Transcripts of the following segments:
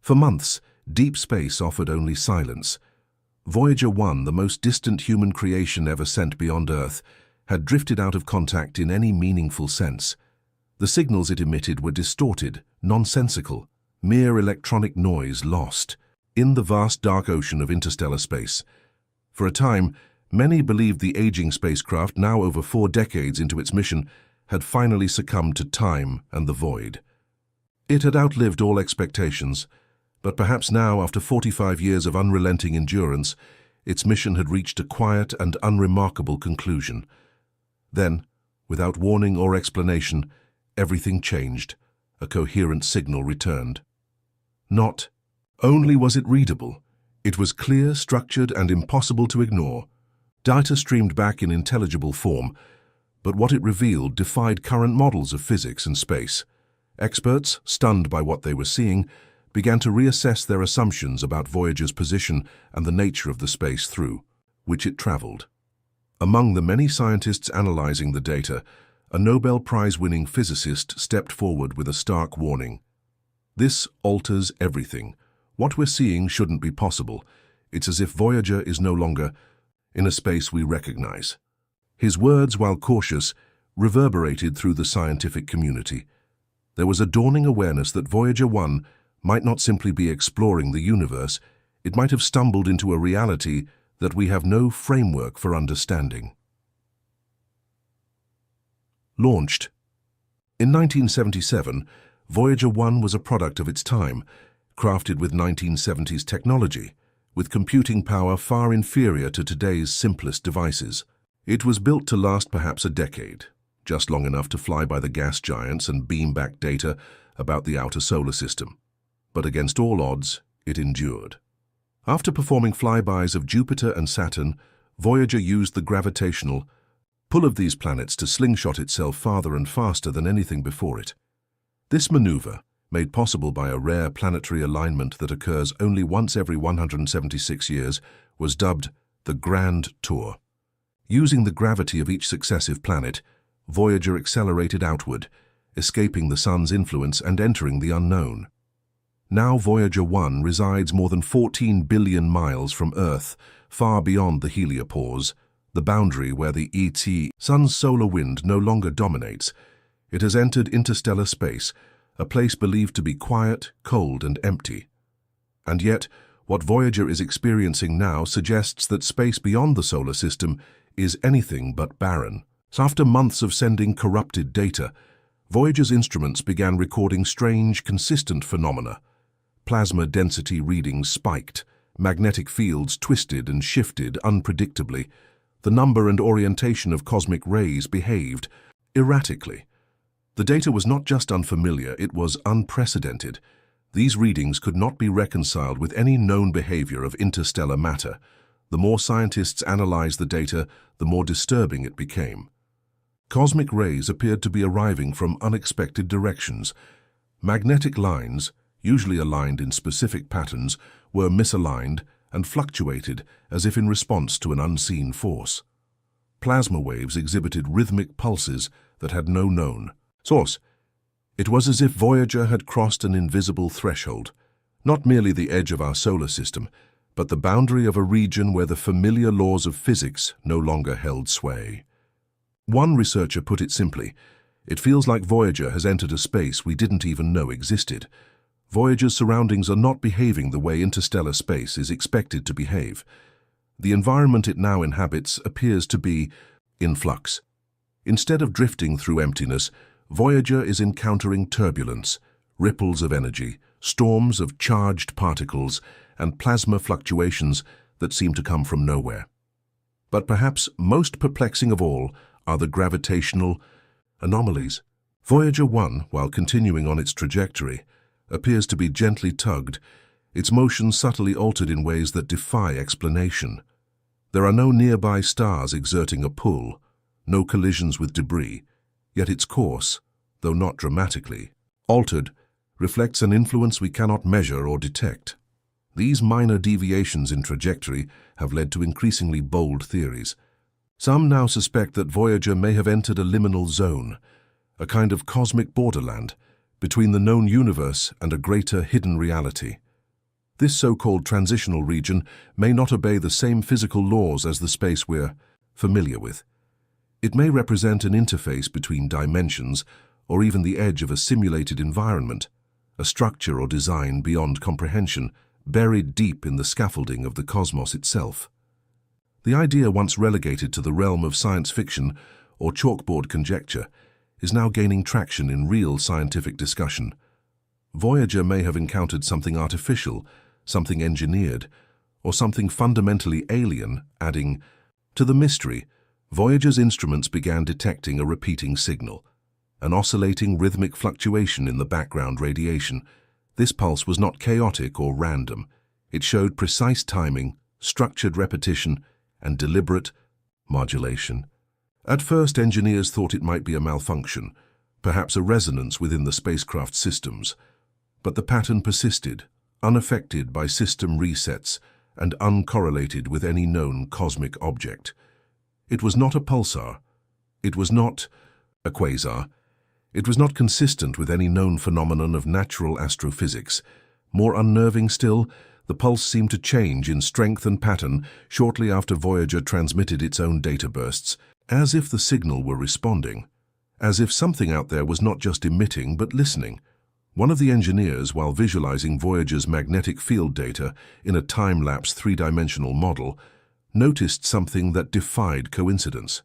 For months, deep space offered only silence. Voyager 1, the most distant human creation ever sent beyond Earth, had drifted out of contact in any meaningful sense. The signals it emitted were distorted, nonsensical, mere electronic noise lost in the vast dark ocean of interstellar space. For a time, many believed the aging spacecraft, now over 4 decades into its mission, had finally succumbed to time and the void. It had outlived all expectations, but perhaps now, after 45 years of unrelenting endurance, its mission had reached a quiet and unremarkable conclusion. Then, without warning or explanation, everything changed. A coherent signal returned. Not only was it readable, it was clear, structured, and impossible to ignore. Data streamed back in intelligible form, but what it revealed defied current models of physics and space. Experts, stunned by what they were seeing, began to reassess their assumptions about Voyager's position and the nature of the space through which it traveled. Among the many scientists analyzing the data, a Nobel Prize-winning physicist stepped forward with a stark warning. This alters everything. What we're seeing shouldn't be possible. It's as if Voyager is no longer in a space we recognize. His words, while cautious, reverberated through the scientific community. There was a dawning awareness that Voyager 1 might not simply be exploring the universe, it might have stumbled into a reality that we have no framework for understanding. Launched. In 1977, Voyager 1 was a product of its time, crafted with 1970s technology, with computing power far inferior to today's simplest devices. It was built to last perhaps a decade, just long enough to fly by the gas giants and beam back data about the outer solar system. But against all odds, it endured. After performing flybys of Jupiter and Saturn, Voyager used the gravitational pull of these planets to slingshot itself farther and faster than anything before it. This maneuver, made possible by a rare planetary alignment that occurs only once every 176 years, was dubbed the Grand Tour. Using the gravity of each successive planet, Voyager accelerated outward, escaping the Sun's influence and entering the unknown. Now Voyager 1 resides more than 14 billion miles from Earth, far beyond the heliopause, the boundary where the Sun's solar wind no longer dominates. It has entered interstellar space, a place believed to be quiet, cold, and empty. And yet, what Voyager is experiencing now suggests that space beyond the solar system is anything but barren. So after months of sending corrupted data, Voyager's instruments began recording strange, consistent phenomena. Plasma density readings spiked, magnetic fields twisted and shifted unpredictably. The number and orientation of cosmic rays behaved erratically. The data was not just unfamiliar, it was unprecedented. These readings could not be reconciled with any known behavior of interstellar matter. The more scientists analyzed the data, the more disturbing it became. Cosmic rays appeared to be arriving from unexpected directions. Magnetic lines, usually aligned in specific patterns, were misaligned and fluctuated as if in response to an unseen force. Plasma waves exhibited rhythmic pulses that had no known source. It was as if Voyager had crossed an invisible threshold, not merely the edge of our solar system, but the boundary of a region where the familiar laws of physics no longer held sway. One researcher put it simply, it feels like Voyager has entered a space we didn't even know existed. Voyager's surroundings are not behaving the way interstellar space is expected to behave. The environment it now inhabits appears to be in flux. Instead of drifting through emptiness, Voyager is encountering turbulence, ripples of energy, storms of charged particles, and plasma fluctuations that seem to come from nowhere. But perhaps most perplexing of all are the gravitational anomalies. Voyager 1, while continuing on its trajectory, appears to be gently tugged, its motion subtly altered in ways that defy explanation. There are no nearby stars exerting a pull, no collisions with debris, yet its course, though not dramatically altered, reflects an influence we cannot measure or detect. These minor deviations in trajectory have led to increasingly bold theories. Some now suspect that Voyager may have entered a liminal zone, a kind of cosmic borderland, between the known universe and a greater hidden reality. This so-called transitional region may not obey the same physical laws as the space we're familiar with. It may represent an interface between dimensions or even the edge of a simulated environment, a structure or design beyond comprehension, buried deep in the scaffolding of the cosmos itself. The idea once relegated to the realm of science fiction or chalkboard conjecture is now gaining traction in real scientific discussion. Voyager may have encountered something artificial, something engineered, or something fundamentally alien, adding to the mystery. Voyager's instruments began detecting a repeating signal, an oscillating rhythmic fluctuation in the background radiation. This pulse was not chaotic or random. It showed precise timing, structured repetition, and deliberate modulation. At first, engineers thought it might be a malfunction, perhaps a resonance within the spacecraft systems. But the pattern persisted, unaffected by system resets and uncorrelated with any known cosmic object. It was not a pulsar. It was not a quasar. It was not consistent with any known phenomenon of natural astrophysics. More unnerving still, the pulse seemed to change in strength and pattern shortly after Voyager transmitted its own data bursts, as if the signal were responding, as if something out there was not just emitting but listening. One of the engineers, while visualizing Voyager's magnetic field data in a time-lapse three-dimensional model, noticed something that defied coincidence.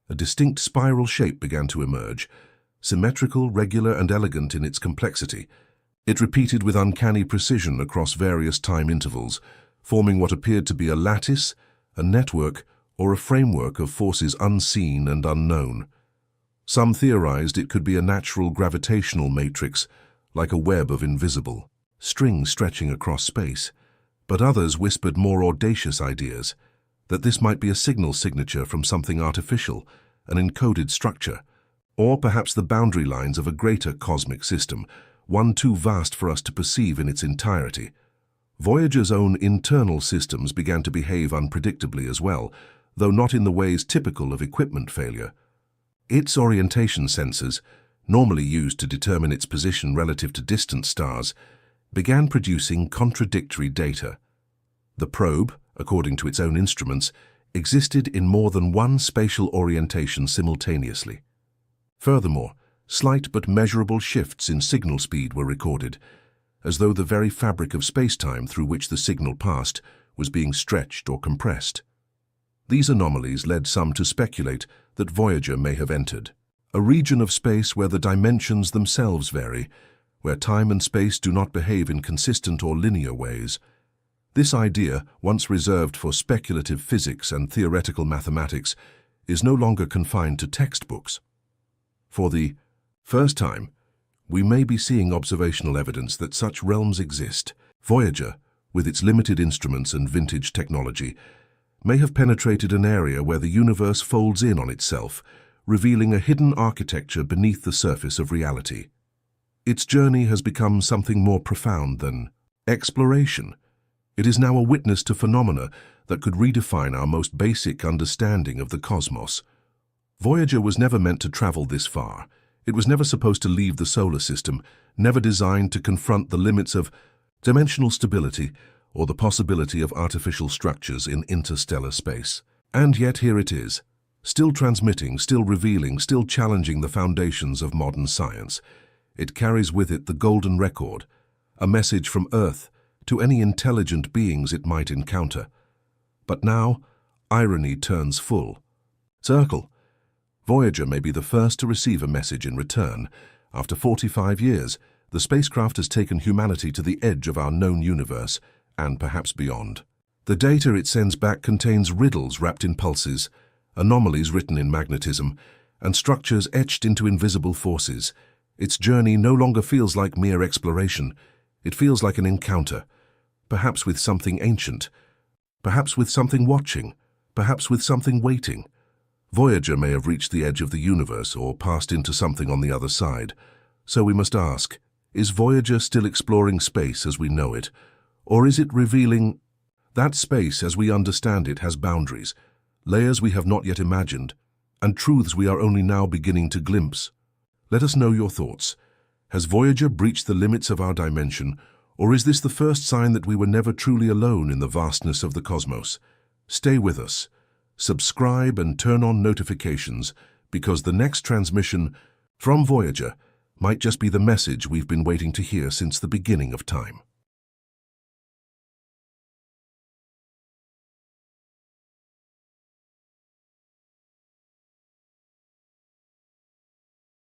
A distinct spiral shape began to emerge, symmetrical, regular, and elegant in its complexity. It repeated with uncanny precision across various time intervals, forming what appeared to be a lattice, a network, or a framework of forces unseen and unknown. Some theorized it could be a natural gravitational matrix, like a web of invisible strings stretching across space. But others whispered more audacious ideas, that this might be a signal signature from something artificial, an encoded structure, or perhaps the boundary lines of a greater cosmic system, one too vast for us to perceive in its entirety. Voyager's own internal systems began to behave unpredictably as well, though not in the ways typical of equipment failure. Its orientation sensors, normally used to determine its position relative to distant stars, began producing contradictory data. The probe, according to its own instruments, existed in more than one spatial orientation simultaneously. Furthermore, slight but measurable shifts in signal speed were recorded, as though the very fabric of space-time through which the signal passed was being stretched or compressed. These anomalies led some to speculate that Voyager may have entered a region of space where the dimensions themselves vary, where time and space do not behave in consistent or linear ways. This idea, once reserved for speculative physics and theoretical mathematics, is no longer confined to textbooks. For the first time, we may be seeing observational evidence that such realms exist. Voyager, with its limited instruments and vintage technology, may have penetrated an area where the universe folds in on itself, revealing a hidden architecture beneath the surface of reality. Its journey has become something more profound than exploration. It is now a witness to phenomena that could redefine our most basic understanding of the cosmos. Voyager was never meant to travel this far. It was never supposed to leave the solar system, never designed to confront the limits of dimensional stability or the possibility of artificial structures in interstellar space. And yet here it is, still transmitting, still revealing, still challenging the foundations of modern science. It carries with it the golden record, a message from Earth to any intelligent beings it might encounter. But now, irony turns full circle. Voyager may be the first to receive a message in return. After 45 years, the spacecraft has taken humanity to the edge of our known universe, and perhaps beyond. The data it sends back contains riddles wrapped in pulses, anomalies written in magnetism, and structures etched into invisible forces. Its journey no longer feels like mere exploration. It feels like an encounter, perhaps with something ancient, perhaps with something watching, perhaps with something waiting. Voyager may have reached the edge of the universe or passed into something on the other side. So we must ask, is Voyager still exploring space as we know it, or is it revealing that space as we understand it has boundaries, layers we have not yet imagined, and truths we are only now beginning to glimpse? Let us know your thoughts. Has Voyager breached the limits of our dimension, Or is this the first sign that we were never truly alone in the vastness of the cosmos? Stay with us. Subscribe and turn on notifications, because the next transmission from Voyager might just be the message we've been waiting to hear since the beginning of time.